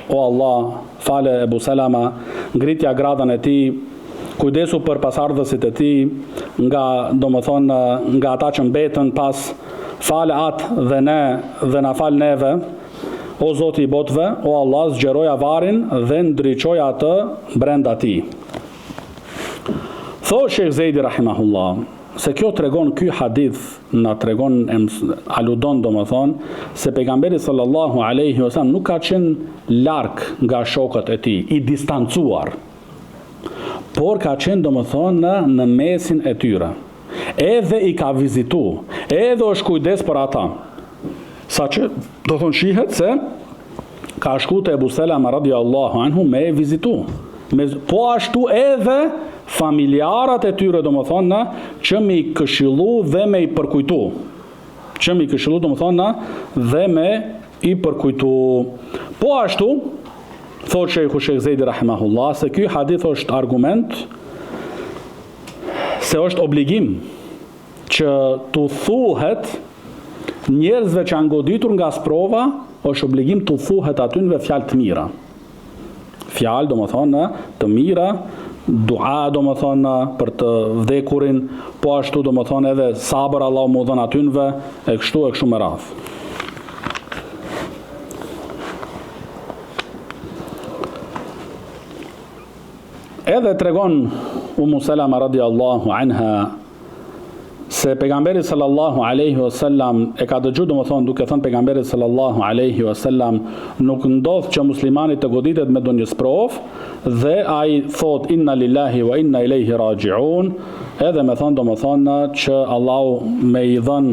B: O Allah, fale Ebu Salama, ngritja gradën e tij, kujdesu për pasardhësit e tij, nga ata që mbetën pas, fale atë dhe ne dhe na fal neve, o Zoti i botëve, o Allah, zgjeroja varin dhe ndriçoja atë brenda tij. Thot Sheikh Zejdi rahimahullah, se kjo tregon, ky hadith na tregon, aludon, do më thonë, se pejgamberi sallallahu alaihi wasallam nuk ka qenë larg nga shokët e tij, i distancuar, por ka qenë, do më thonë, në mesin e tyre. Edhe i ka vizitu, edhe është kujdes për ata. Sa që, do thonë, shihet se ka shku te Ebu Salama radiallahu anhu me e vizitu. Po ashtu edhe familjarët e tyre, do më thonë, që me i këshillu dhe me i përkujtu. Që me i këshillu, do më thonë, dhe me i përkujtu. Po ashtu, thot Sheikh Zejdi rahimahullah, se ky hadith është argument, se është obligim që të thuhet njerëzve që janë goditur nga sprova, është obligim të thuhet atyve fjalë të mira. Fjalë, do më thonë, të mira, dua, do më thonë, për të vdekurin, po ashtu, do më thonë, edhe sabër Allah mu dhën atyve, e kështu me radhë. Edhe tregon Umu Salama radiallahu anha se pejgamberi sallallahu alaihi wasallam e ka dëgju, do më thonë, duke thënë pejgamberi sallallahu alaihi wasallam, nuk ndodh që muslimani të goditet me ndonjë sprovë dhe ai thot inna lillahi wa inna ilaihi raji'un, edhe me thonë, do më thonë, që Allahu me i dhën,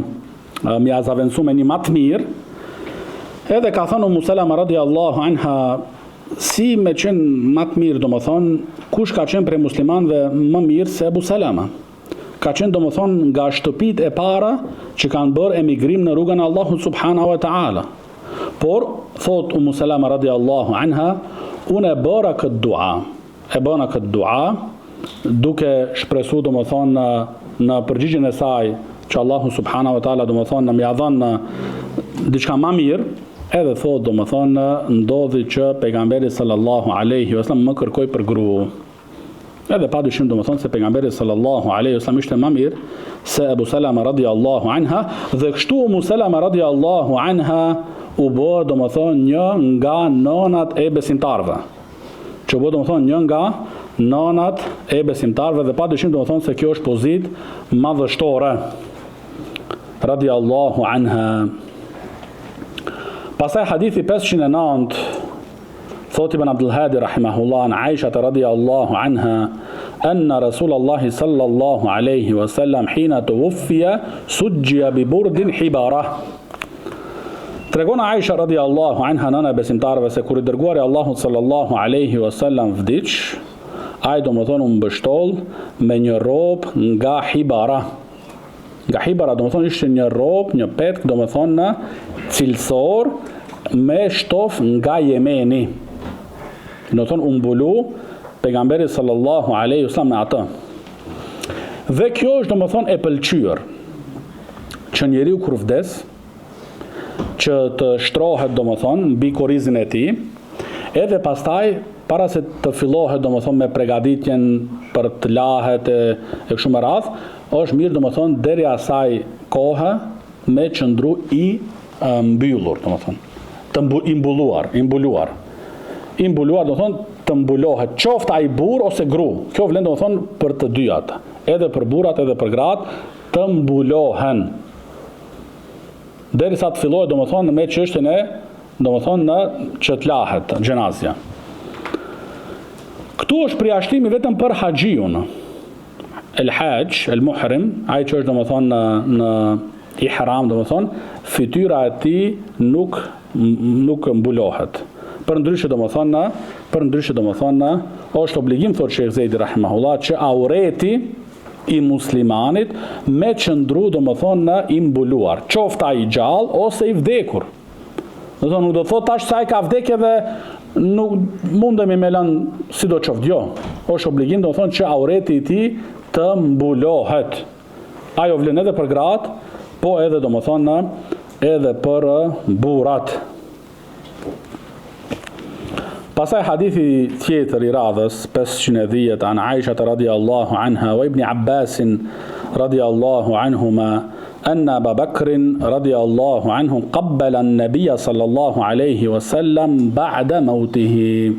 B: me ia zaventu me një më të mirë. Edhe ka thënë Umu Salama radiallahu anha, si me qenë më të mirë, do më thonë, kush ka qenë prej muslimanëve më mirë se Ebu Salama? Ka qenë, do më thonë, nga shtëpit e para që kanë bërë emigrim në rrugën e Allahut subhanahu wa ta'ala. Por, thot Umu Salama radiallahu anha, unë e bëra këtë dua, duke shpresu, do më thonë, në përgjigjen e saj, që Allahu subhanahu wa ta'ala, do më thonë, në mja dhënë diçka ma mirë, edhe thot, do më thonë, ndodhi që pejgamberi sallallahu alaihi wasallam më kërkoj për gru. Edhe pa dyshim, do më thonë, se pejgamberi sallallahu alaihi wasallam ishte më mirë se Ebu Salama radiallahu anha, dhe kështu Umu Salama radiallahu anha u bë, do më thonë, një nga nënat e besimtarve. Që u bë, do më thonë, një nga nënat e besimtarve, dhe pa dyshim, do më thonë, se kjo është pozit madhështore. radiallahu anha. Pastaj hadithi 509, thot Ibn Abdul Hadi rahimahullah an Aisha radiallahu anha anna Rasulullahi sallallahu alaihi wasallam hina tuwuffiya sujjiya bi burdin hibara. Tregon Aisha radiallahu anha, nëna e besimtarëve, se kur I dërguari Allahu sallallahu alaihi wasallam vdiq, ai domethënë u mbështoll me një robë nga hibara. Nga hibara domethënë ishte një robë, një petk domethënë cilësor me shtof nga Jemeni. Domethënë u mbulu pejgamberi sallallahu alaihi wasallam me atë. Dhe kjo është domethënë e pëlqyer që njeriu kur vdes që të shtrohet domethënë mbi korrizin e tij, edhe pastaj para se të fillohet domethënë me përgatitjen për të lahet e kështu me radhë, është mirë domethënë deri asaj kohe me qëndru I mbyllur domethënë, të imbuluar domethënë të mbulohet qoftë ai burr ose gru. Kjo vlen domethënë për të dyat, edhe për burrat edhe për gratë, të mbulohen derisa të fillohet domethënë me çështjen e domethënë në që të lahet xhenazja. Këtu është përjashtimi vetëm për haxhiun. El hajj, el muhrim, ai që është domethënë në ihram domethënë, fytyra e tij nuk mbulohet. Përndryshe domethënë është obligim, thot Sheikh Zejdi rahimahullah, që aureti I muslimanit me qëndru domethënë I mbuluar, qoftë ai I gjallë ose I vdekur. Domethënë nuk do thot tash se ai ka vdekje dhe nuk mundemi me lënë sidoqoftë, jo. Është obligim domethënë që aureti I tij të mbulohet. Ajo vlen edhe për gratë, po edhe domethënë edhe për burrat. Pasaj hadithi tjetër I radhës 510 an Aisha radiallahu anha wa Ibn Abbas radiallahu anhuma anna Abu Bakr radiallahu anhu qabbala an-nabiyya sallallahu alaihi wasallam ba'da mautihi.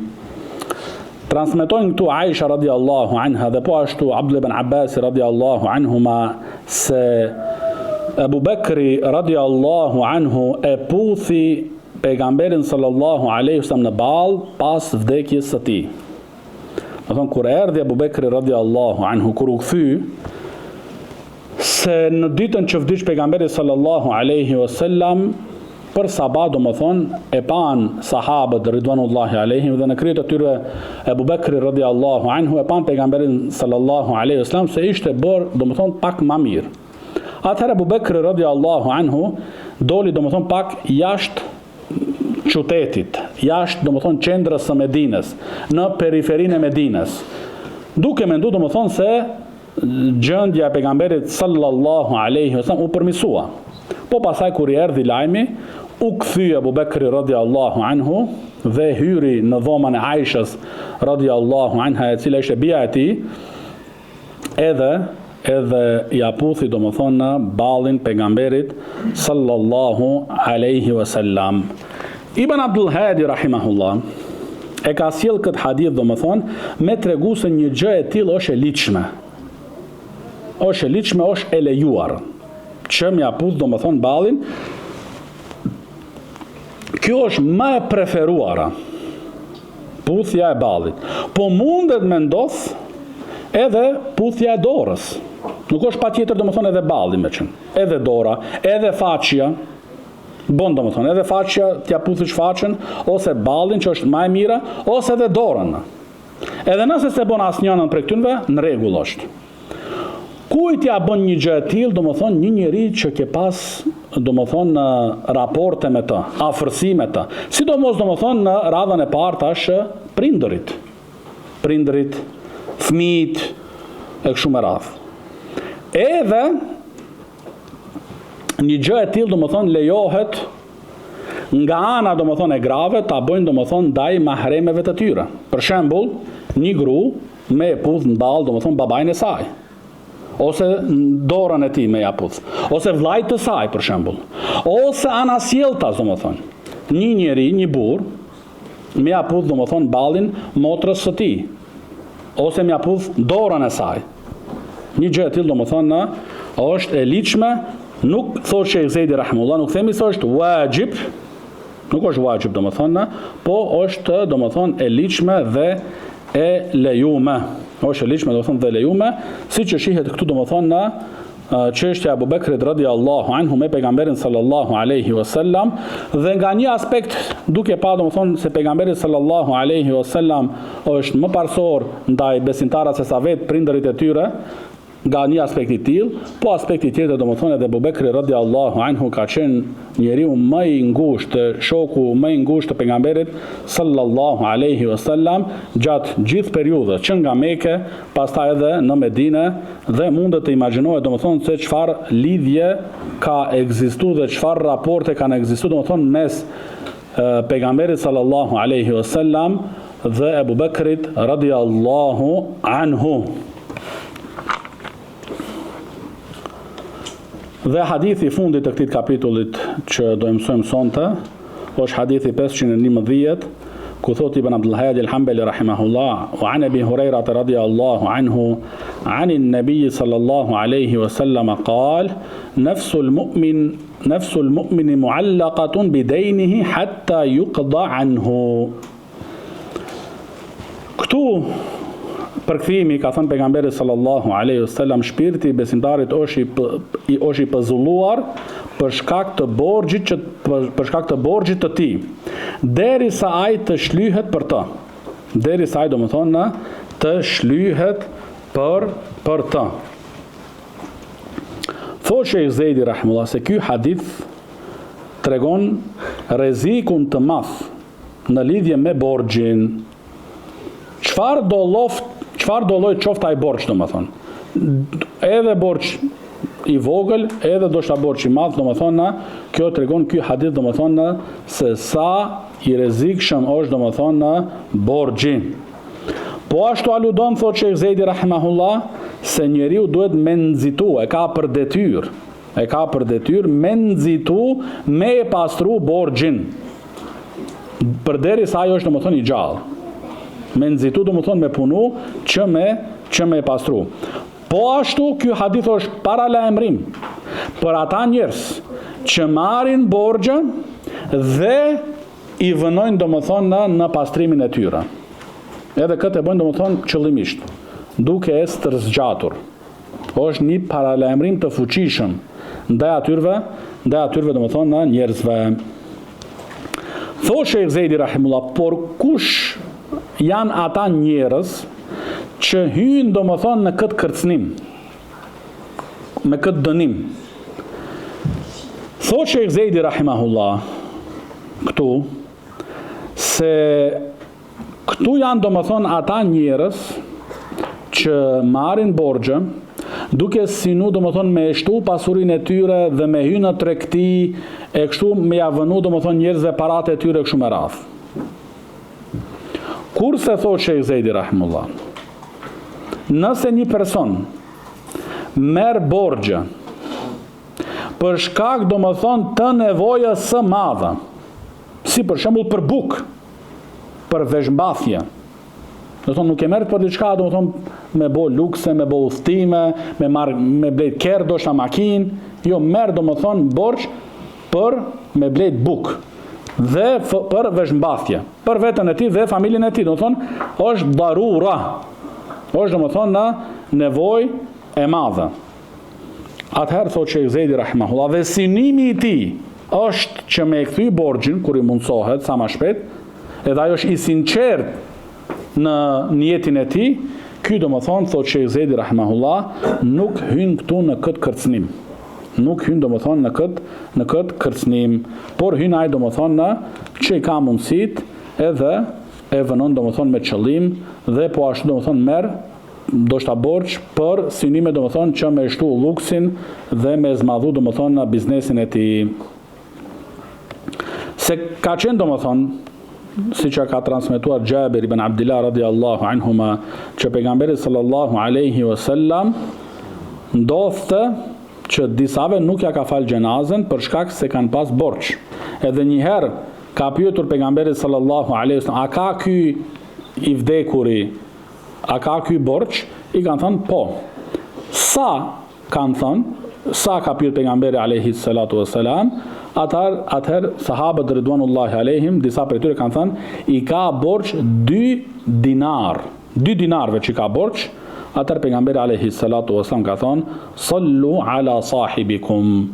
B: Transmetojnë këtu Aisha radiallahu anha dhe po ashtu Abdullah ibn Abbas radiallahu anhuma se Abu Bakri radiallahu anhu e puthi pejgamberin sallallahu alaihi wasallam në ball pas vdekjes së tij. Do thonë kur erdhi Abu Bekri radiallahu anhu, kur u kthy, se në ditën që vdiq pejgamberi sallallahu alaihi wasallam, për sabat domethënë e pan sahabët ridwanullahi alaihim dhe në kryet e tyre Abu Bekri radiallahu anhu e pan pejgamberin sallallahu alaihi wasallam se ishte bërë domethënë pak më mirë. Atëherë Abu Bekri radiallahu anhu doli domethënë pak jashtë qytetit, jashtë domethënë qendrës së Medinës, në periferinë e Medinës, duke menduar domethënë se gjendja e pejgamberit sallallahu alaihi wasallam u përmirësua. Po pasaj kur I erdhi lajmi, u kthye Abu Bekri radiallahu anhu dhe hyri në dhomën e Aishës radiallahu anha, e cila ishte bia e tij, edhe ja puthi domethënë ballin pejgamberit sallallahu alaihi wasallam. Ibn Abdul Hadi rahimahullah e ka sjell këtë hadith domethënë me tregu se një gjë e tillë është e ligjshme. Është e lejuar që m'ja puth domethënë ballin. Kjo është më e preferuara, puthja e ballit. Po mundet me ndodh edhe puthja e dorës. Nuk është patjetër domethënë edhe balli me qenë. Edhe dora, edhe façja. Bon domethënë, edhe façja t'ja puthish façën, ose ballin që është më e mira, ose edhe dorën. Edhe nëse se bën asnjënën prej këtyre, në rregull është. Kujt ja bën një gjë e tillë, domethënë një njeri që ke pas domethënë raporte me të, afërsi me të. Sidomos domethënë në radhën e parë tash prindërit, fëmijët e kështu me radhë. Edhe një gjë e tillë domethënë lejohet nga ana domethënë e grave ta bëjnë domethënë ndaj mahremeve të tyre. Për shembull, një gru me puth në ball domethënë babain e saj, ose dorën e tij me ja puth, ose vllajt të saj për shembull, ose anasjelltas domethënë. Një njeri, një burr me ja puth domethënë ballin motrës së tij, ose me ja puth dorën e saj. Një gjë e tillë domethënë është e ligjshme Nuk thotë Sheikh Zejdi rahimullah, nuk themi se është wajib, nuk është wajib domethënë, po është domethënë e ligjshme dhe e lejume. Është e ligjshme domethënë dhe lejume, siç e shihet këtu domethënë në çështja Abu Bekrit radhiyallahu anhu me pejgamberin sallallahu alaihi wasallam, dhe nga një aspekt duke pa domethënë se pejgamberi sallallahu alaihi wasallam është më parsor ndaj besimtarëve se sa vetë prindërit e tyre, nga një aspekt i tillë, po aspekti tjetër domethënë edhe Abu Bekri radhiyallahu anhu ka qenë njeriu më i ngushtë, shoku më i ngushtë të pejgamberit sallallahu alaihi wasallam gjatë gjithë periudhës, që nga Mekë, pastaj edhe në Medinë, dhe mundet të imagjinohet domethënë se çfarë lidhje ka ekzistuar dhe çfarë raporte kanë ekzistuar domethënë mes pejgamberit sallallahu alaihi wasallam dhe Abu Bekrit radhiyallahu anhu. Dhe hadithi i fundit të këtij kapitullit që do të mësojmë sonte është hadithi 511, ku thot Ibn Abdul Hadi al-Hanbali rahimahullah, wa an Abi Hurairah radhiyallahu anhu an an-nabiy sallallahu alayhi wa sallam qala nafsul mu'min mu'allaqatun bidaynihi hatta yuqda anhu. Këtu përkthimi, ka thënë pejgamberi sallallahu alaihi wasallam, shpirti i besimtarit është i pezulluar për shkak të borxhit të tij, derisa ai të shlyhet për të. Derisa ai domethënë të shlyhet për të. Thotë Sheikh Zejdi rahimullah se ky hadith tregon rrezikun të madh në lidhje me borxhin. Çfarë do lloj qoftë ai borxh domethënë. Edhe borxh i vogël, edhe do shta borxh i madh, domethënë, kjo tregon ky hadith domethënë se sa i rrezikshëm është domethënë borxhi. Po ashtu aludon thotë Sheikh Zejdi rahimahullah se njeriu duhet me nxitu, e ka për detyrë me nxitu, me e pastru borxhin. Përderisa ai është domethënë i gjallë. Me nxitu domethënë me punu që me e pastru. Po ashtu ky hadith është paralajmërim për ata njerëz që marrin borxhe dhe i vënojnë domethënë në pastrimin e tyre. Edhe këtë e bëjnë domethënë qëllimisht, duke e stërzgjatur. Është një paralajmërim të fuqishëm ndaj atyre domethënë njerëzve. Thotë Sheikh Zejdi rahimullah, por kush janë ata njerëz që hyjnë domethënë në këtë kërcënim, me këtë dënim? Thotë Sheikh Zejdi rahimahullah këtu se këtu janë domethënë ata njerëz që marrin borxhe duke sinu domethënë me shtu pasurinë e tyre dhe me hyrë në tregti e kështu me ja vënë domethënë njerëzve paratë e tyre kështu me radhë. Kurse thotë Sheikh Zejdi rahimullah, nëse një person merr borxhe për shkak domethënë të nevojës së madhe, si për shembull për bukë, për veshmbathje, domethënë nuk e merr për diçka domethënë me bë lukse, me bë udhëtime, me blet kerr, ndoshta makinë, jo, merr domethënë borxh për me blet bukë dhe për veshmbathje, për veten e tij dhe familjen e tij, domethënë është darura. Është domethënë në nevojë e madhe. Atëherë thotë Sheikh Zejdi rahimahullah, dhe synimi i tij është që me e kthy borxhin kur i mundsohet sa më shpejt, edhe ajo është i sinqert në niyetin e tij, ky domethënë thotë Sheikh Zejdi rahimahullah nuk hyn këtu në këtë kërcënim. Nuk hyn domethënë në këtë kërcënim, por hyn ai domethënë që i ka mundësit edhe e vënon domethënë me qëllim dhe po ashtu domethënë merr ndoshta borxh për synime domethënë që me shtu luksin dhe me zmadhu domethënë biznesin e tij. Se ka qenë domethënë, siç ka transmetuar Jabir ibn Abdullah radhiyallahu anhuma, që pejgamberi sallallahu alaihi wasallam ndodhte që disave nuk ja ka fal gjenazën për shkak se kanë pas borxh. Edhe një herë ka pyetur pejgamberi sallallahu alaihi wasallam, a ka ky i vdekuri, a ka ky borxh? I kanë thënë po. Sa kanë thënë? sa ka pyet pejgamberi alayhi salatu wassalam, atëherë sahabët ridwanullahi alehim, disa prej tyre kanë thënë i ka borx 2 dinar. 2 dinarve që ka borx. Atëherë pejgamberi alayhi salatu wassalam ka thënë sallu ala sahibikum.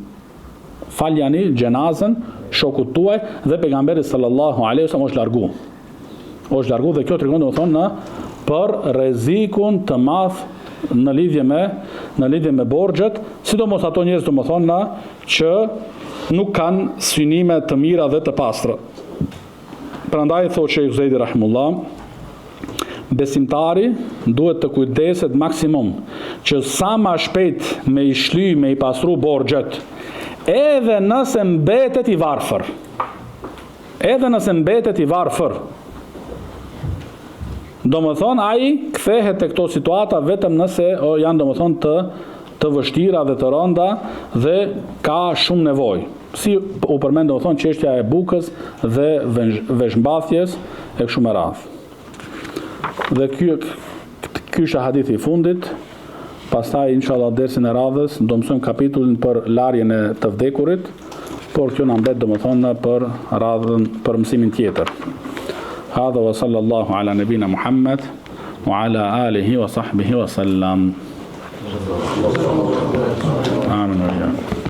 B: Faljani gjenazën shokut tuaj, dhe pejgamberi sallallahu alaihi wasallam është largu dhe kjo tregon domethënë për rrezikun të madh në lidhje me borxhet, sidomos ato njerëz domethënë që nuk kanë synime të mira dhe të pastra. Prandaj thotë Sheikh Zejdi rahimullah, besimtari duhet të kujdeset maksimum që sa më shpejt me i shly, me i pasru borxhet, edhe nëse mbetet i varfër. Edhe nëse mbetet i varfër. Domethënë ai kthehet te këto situata vetëm nëse janë domethënë të vështira dhe të rënda dhe ka shumë nevojë. Si u përmend domethënë çështja e bukës dhe veshmbathjes e kështu me radhë. Dhe ky është hadithi i fundit. Pastaj inshallah dersin e radhës do mësojmë kapitullin për larjen e të vdekurit, por kjo na mbet domethënë për radhën për mësimin tjetër. هذا وصلى الله على نبينا محمد وعلى آله وصحبه وسلم.